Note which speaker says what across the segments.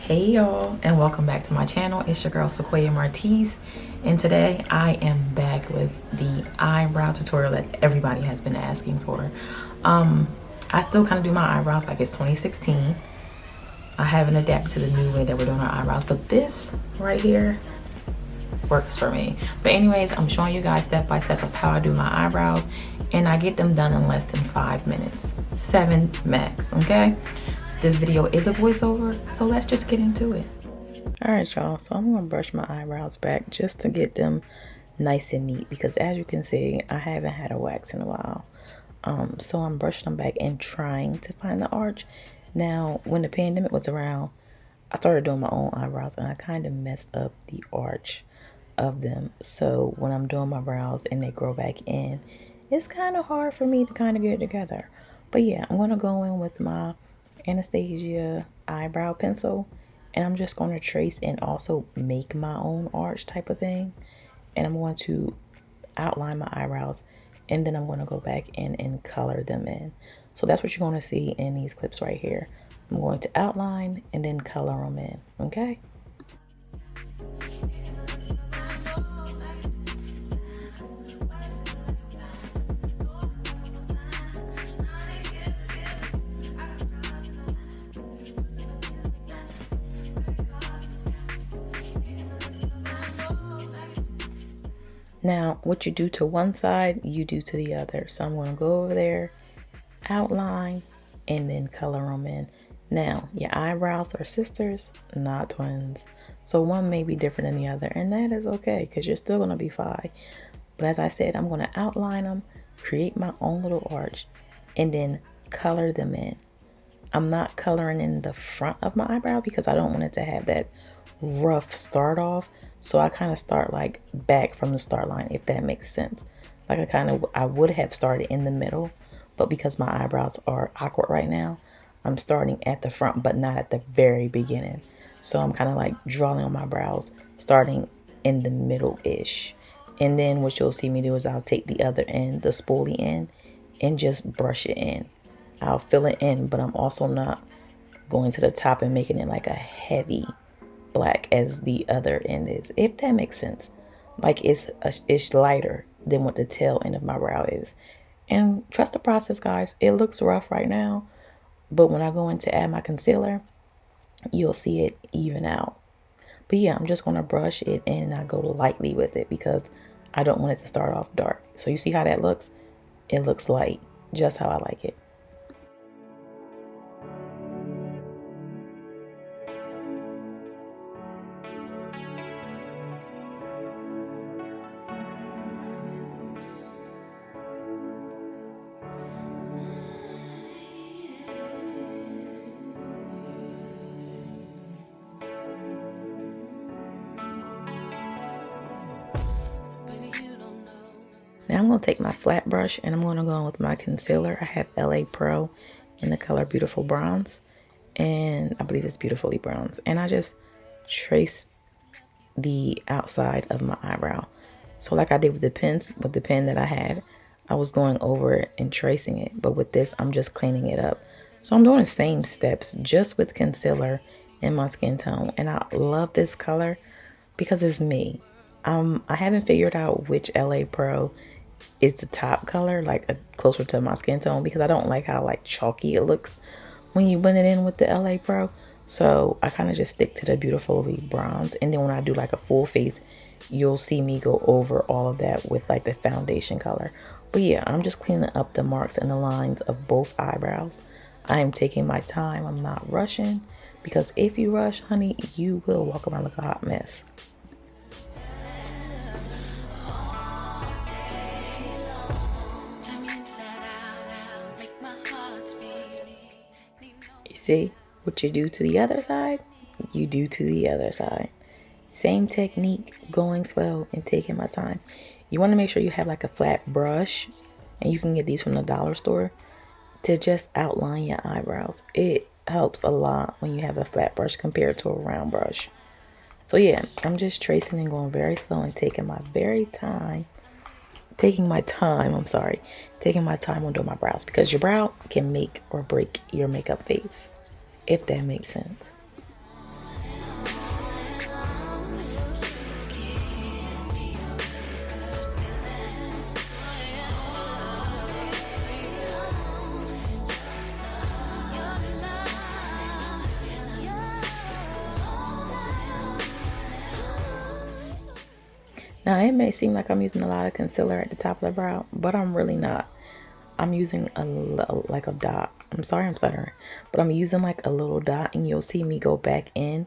Speaker 1: Hey y'all, and welcome back to my channel. It's your girl Sequoia Martiz, and today I am back with the eyebrow tutorial that everybody has been asking for. I still kind of do my eyebrows like it's 2016. I haven't adapted to the new way that we're doing our eyebrows, but this right here works for me. But anyways, I'm showing you guys step by step of how I do my eyebrows, and I get them done in less than 5 minutes, 7 max. Okay, this video is a voiceover, so let's just get into it. All right, y'all, so I'm gonna brush my eyebrows back just to get them nice and neat, because as you can see, I haven't had a wax in a while. So I'm brushing them back and trying to find the arch. Now, when the pandemic was around, I started doing my own eyebrows, and I kind of messed up the arch of them. So when I'm doing my brows and they grow back in, it's kind of hard for me to kind of get it together. But yeah, I'm going to go in with my Anastasia eyebrow pencil, and I'm just going to trace and also make my own arch type of thing. And I'm going to outline my eyebrows, and then I'm going to go back in and color them in. So that's what you're going to see in these clips right here. I'm going to outline and then color them in, okay? Now, what you do to one side, you do to the other. So I'm going to go over there, outline, and then color them in. Now, your eyebrows are sisters, not twins. So one may be different than the other, and that is okay, because you're still going to be fine. But as I said, I'm going to outline them, create my own little arch, and then color them in. I'm not coloring in the front of my eyebrow because I don't want it to have that rough start off. So I kind of start like back from the start line, if that makes sense. Like I would have started in the middle, but because my eyebrows are awkward right now, I'm starting at the front, but not at the very beginning. So I'm kind of like drawing on my brows, starting in the middle-ish. And then what you'll see me do is I'll take the other end, the spoolie end, and just brush it in. I'll fill it in, but I'm also not going to the top and making it like a heavy black as the other end is, if that makes sense. Like it's lighter than what the tail end of my brow is. And trust the process, guys. It looks rough right now, but when I go in to add my concealer, you'll see it even out. But yeah, I'm just going to brush it and I go lightly with it because I don't want it to start off dark. So you see how that looks? It looks light, just how I like it. Now I'm going to take my flat brush and I'm going to go in with my concealer. I have LA Pro in the color Beautiful Bronze, and I believe it's Beautifully Bronze. And I just trace the outside of my eyebrow. So like I did with the pen that I had, I was going over it and tracing it. But with this, I'm just cleaning it up. So I'm doing the same steps just with concealer in my skin tone. And I love this color because it's me. I haven't figured out which LA Pro is the top color, like closer to my skin tone, because I don't like how like chalky it looks when you blend it in with the LA Pro. So I kind of just stick to the Beautifully Bronze, and then when I do like a full face, you'll see me go over all of that with like the foundation color. But yeah, I'm just cleaning up the marks and the lines of both eyebrows. I am taking my time. I'm not rushing, because if you rush, honey, you will walk around like a hot mess. See, what you do to the other side, you do to the other side. Same technique, going slow and taking my time. You want to make sure you have like a flat brush, and you can get these from the dollar store, to just outline your eyebrows. It helps a lot when you have a flat brush compared to a round brush. So yeah, I'm just tracing and going very slow and taking my time on doing my brows, because your brow can make or break your makeup face, if that makes sense. Now, it may seem like I'm using a lot of concealer at the top of the brow, but I'm really not. I'm using like a dot. I'm sorry I'm stuttering, but I'm using like a little dot, and you'll see me go back in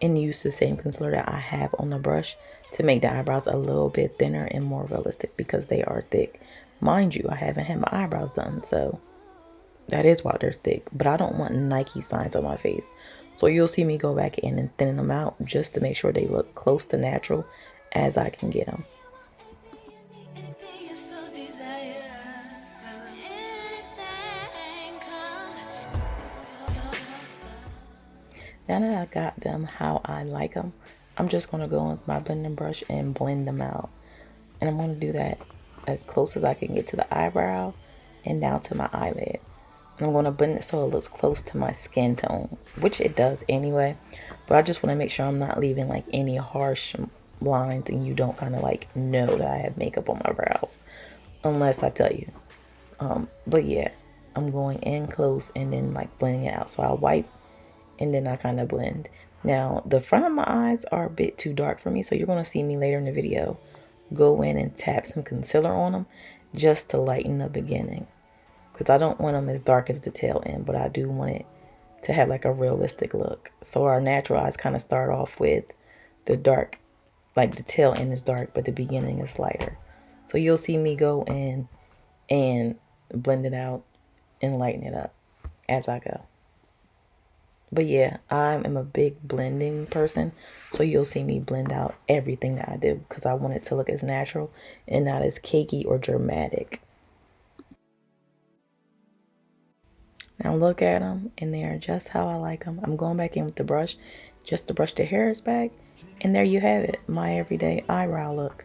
Speaker 1: and use the same concealer that I have on the brush to make the eyebrows a little bit thinner and more realistic because they are thick. Mind you, I haven't had my eyebrows done, so that is why they're thick, but I don't want Nike signs on my face. So you'll see me go back in and thin them out just to make sure they look close to natural as I can get them. Now that I got them how I like them, I'm just going to go in with my blending brush and blend them out. And I'm going to do that as close as I can get to the eyebrow and down to my eyelid. And I'm going to blend it so it looks close to my skin tone, which it does anyway. But I just want to make sure I'm not leaving like any harsh lines and you don't kind of like know that I have makeup on my brows. Unless I tell you. But yeah, I'm going in close and then like blending it out. So I wipe and then I kind of blend. Now, the front of my eyes are a bit too dark for me, so you're going to see me later in the video go in and tap some concealer on them just to lighten the beginning. Because I don't want them as dark as the tail end, but I do want it to have like a realistic look. So our natural eyes kind of start off with the dark, like the tail end is dark, but the beginning is lighter. So you'll see me go in and blend it out and lighten it up as I go. But yeah, I am a big blending person, so you'll see me blend out everything that I do because I want it to look as natural and not as cakey or dramatic. Now look at them, and they are just how I like them. I'm going back in with the brush just to brush the hairs back, and there you have it, my everyday eyebrow look.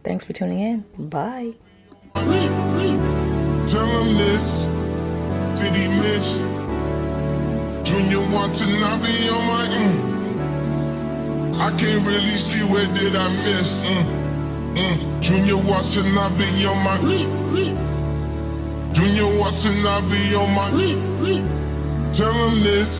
Speaker 1: Thanks for tuning in. Bye.
Speaker 2: Tell them this, did he miss? Junior Watanabe on my I can't really see where did I miss. Junior Watanabe on my Junior Watanabe on my Tell him this.